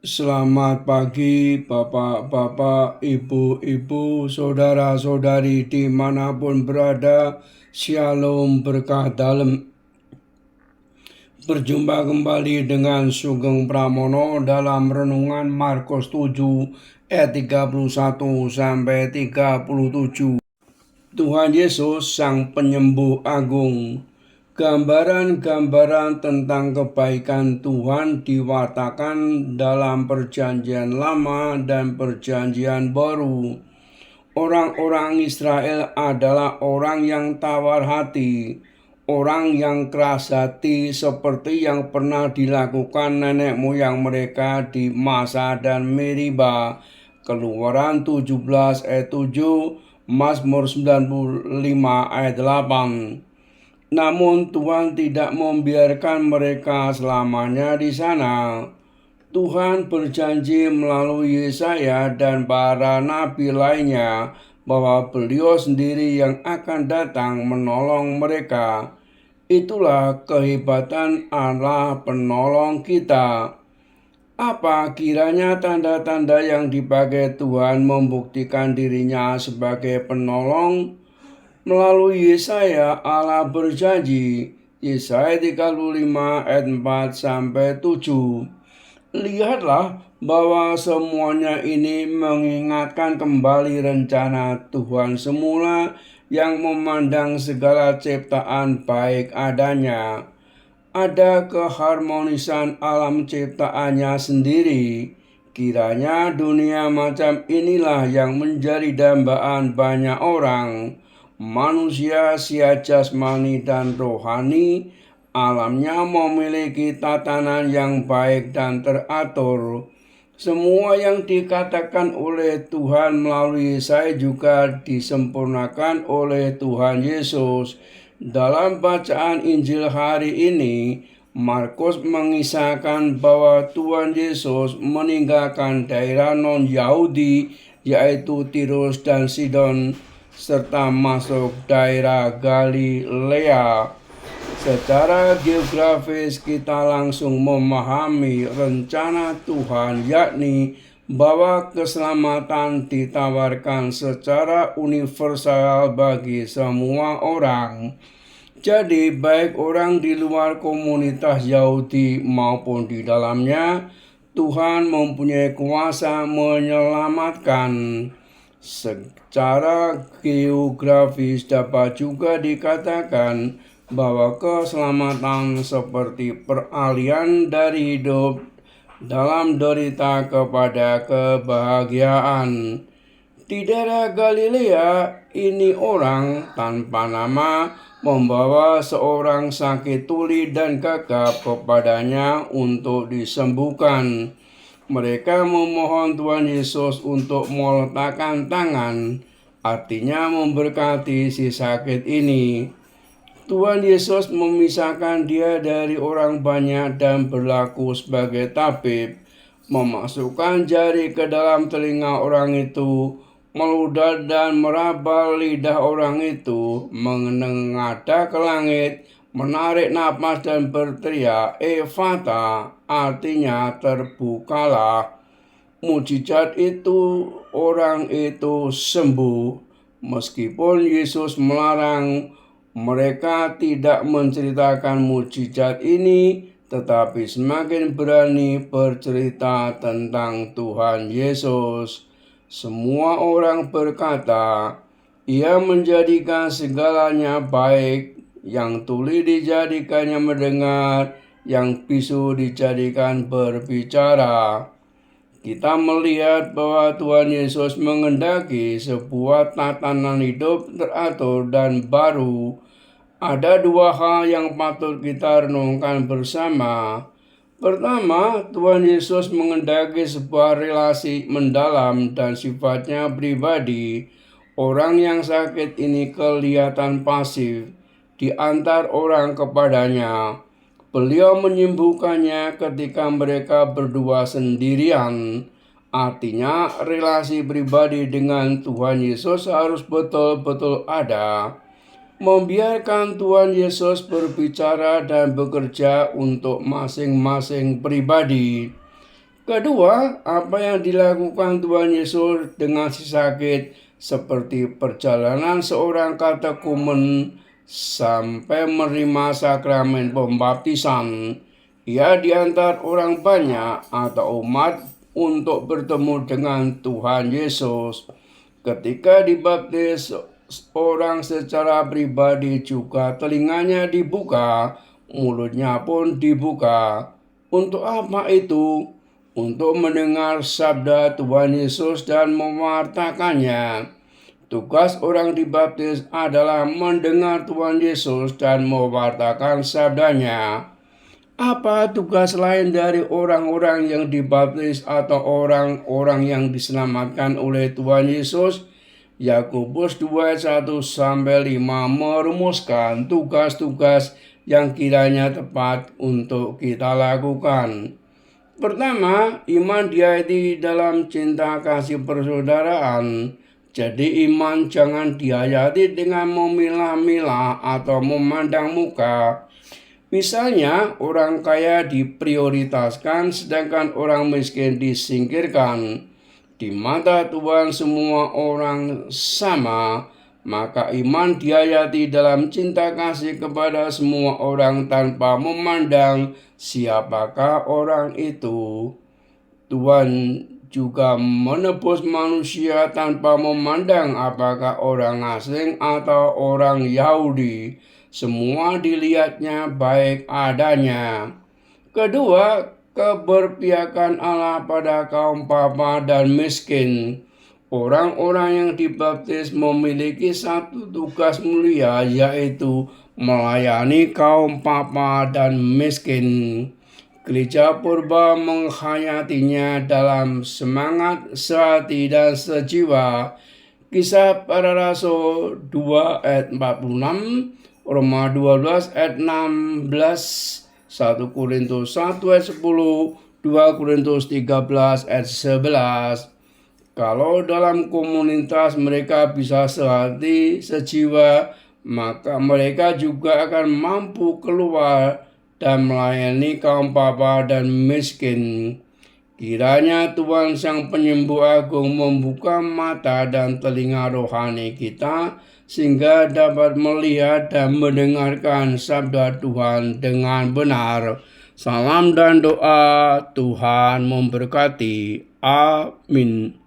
Selamat pagi, bapak-bapak, ibu-ibu, saudara-saudari dimanapun berada. Shalom berkah dalam. Berjumpa kembali dengan Sugeng Pramono dalam renungan Markus 7 ayat 31 sampai 37. Tuhan Yesus Sang Penyembuh Agung. Gambaran-gambaran tentang kebaikan Tuhan diwartakan dalam Perjanjian Lama dan Perjanjian Baru. Orang-orang Israel adalah orang yang tawar hati, orang yang keras hati seperti yang pernah dilakukan nenek moyang mereka di Masa dan Meriba. Keluaran 17 ayat 7, Mazmur 95 ayat 8. Namun Tuhan tidak membiarkan mereka selamanya di sana. Tuhan berjanji melalui Yesaya dan para nabi lainnya bahwa Beliau sendiri yang akan datang menolong mereka. Itulah kehebatan Allah penolong kita. Apa kiranya tanda-tanda yang dipakai Tuhan membuktikan dirinya sebagai penolong? Melalui Yesaya, Allah berjanji, Yesaya 35 ayat 4 sampai 7. Lihatlah bahwa semuanya ini mengingatkan kembali rencana Tuhan semula yang memandang segala ciptaan baik adanya. Ada keharmonisan alam ciptaannya sendiri. Kiranya dunia macam inilah yang menjadi dambaan banyak orang. Manusia sia jasmani dan rohani, alamnya memiliki tatanan yang baik dan teratur. Semua yang dikatakan oleh Tuhan melalui saya juga disempurnakan oleh Tuhan Yesus. Dalam bacaan Injil hari ini, Markus mengisahkan bahwa Tuhan Yesus meninggalkan daerah non-Yahudi yaitu Tirus dan Sidon serta masuk daerah Galilea. Secara geografis kita langsung memahami rencana Tuhan, yakni bahwa keselamatan ditawarkan secara universal bagi semua orang. Jadi baik orang di luar komunitas Yahudi maupun di dalamnya, Tuhan mempunyai kuasa menyelamatkan. Secara geografis dapat juga dikatakan bahwa keselamatan seperti peralihan dari hidup dalam derita kepada kebahagiaan. Di daerah Galilea ini orang tanpa nama membawa seorang sakit tuli dan gagap kepadanya untuk disembuhkan. Mereka memohon Tuhan Yesus untuk meletakkan tangan, artinya memberkati si sakit ini. Tuhan Yesus memisahkan dia dari orang banyak dan berlaku sebagai tabib, memasukkan jari ke dalam telinga orang itu, meludah dan meraba lidah orang itu, menengadah ke langit, menarik napas dan berteriak, Efata, artinya terbukalah. Mujizat itu, orang itu sembuh. Meskipun Yesus melarang mereka tidak menceritakan mujizat ini, tetapi semakin berani bercerita tentang Tuhan Yesus. Semua orang berkata, Ia menjadikan segalanya baik, yang tuli dijadikannya mendengar, yang bisu dijadikan berbicara. Kita melihat bahwa Tuhan Yesus menghendaki sebuah tatanan hidup teratur dan baru. Ada dua hal yang patut kita renungkan bersama. Pertama, Tuhan Yesus menghendaki sebuah relasi mendalam dan sifatnya pribadi. Orang yang sakit ini kelihatan pasif, diantar orang kepadanya. Beliau menyembuhkannya ketika mereka berdua sendirian. Artinya, relasi pribadi dengan Tuhan Yesus harus betul-betul ada. Membiarkan Tuhan Yesus berbicara dan bekerja untuk masing-masing pribadi. Kedua, apa yang dilakukan Tuhan Yesus dengan si sakit seperti perjalanan seorang katekumen sampai menerima sakramen pembaptisan. Ia diantar orang banyak atau umat untuk bertemu dengan Tuhan Yesus. Ketika dibaptis orang secara pribadi juga telinganya dibuka, mulutnya pun dibuka. Untuk apa itu? Untuk mendengar sabda Tuhan Yesus dan mewartakannya. Tugas orang dibaptis adalah mendengar Tuhan Yesus dan mewartakan sabdanya. Apa tugas lain dari orang-orang yang dibaptis atau orang-orang yang diselamatkan oleh Tuhan Yesus? Yakobus 2 ayat 1-5 merumuskan tugas-tugas yang kiranya tepat untuk kita lakukan. Pertama, iman diayati dalam cinta kasih persaudaraan. Jadi iman jangan diayati dengan memilah-milah atau memandang muka. Misalnya, orang kaya diprioritaskan sedangkan orang miskin disingkirkan. Di mata Tuhan semua orang sama, maka iman diayati dalam cinta kasih kepada semua orang tanpa memandang siapakah orang itu. Tuhan juga menebus manusia tanpa memandang apakah orang asing atau orang Yahudi. Semua dilihatnya baik adanya. Kedua, keberpihakan Allah pada kaum papa dan miskin. Orang-orang yang dibaptis memiliki satu tugas mulia, yaitu melayani kaum papa dan miskin. Gereja Purba menghayatinya dalam semangat sehati dan sejiwa. Kisah Para Rasul 2 ayat 46, Roma 12 ayat 16, 1 Korintus 1 ayat 10, 2 Korintus 13 ayat 11. Kalau dalam komunitas mereka bisa sehati, sejiwa, maka mereka juga akan mampu keluar dan melayani kaum papa dan miskin. Kiranya Tuhan Sang Penyembuh Agung membuka mata dan telinga rohani kita sehingga dapat melihat dan mendengarkan sabda Tuhan dengan benar. Salam dan doa, Tuhan memberkati. Amin.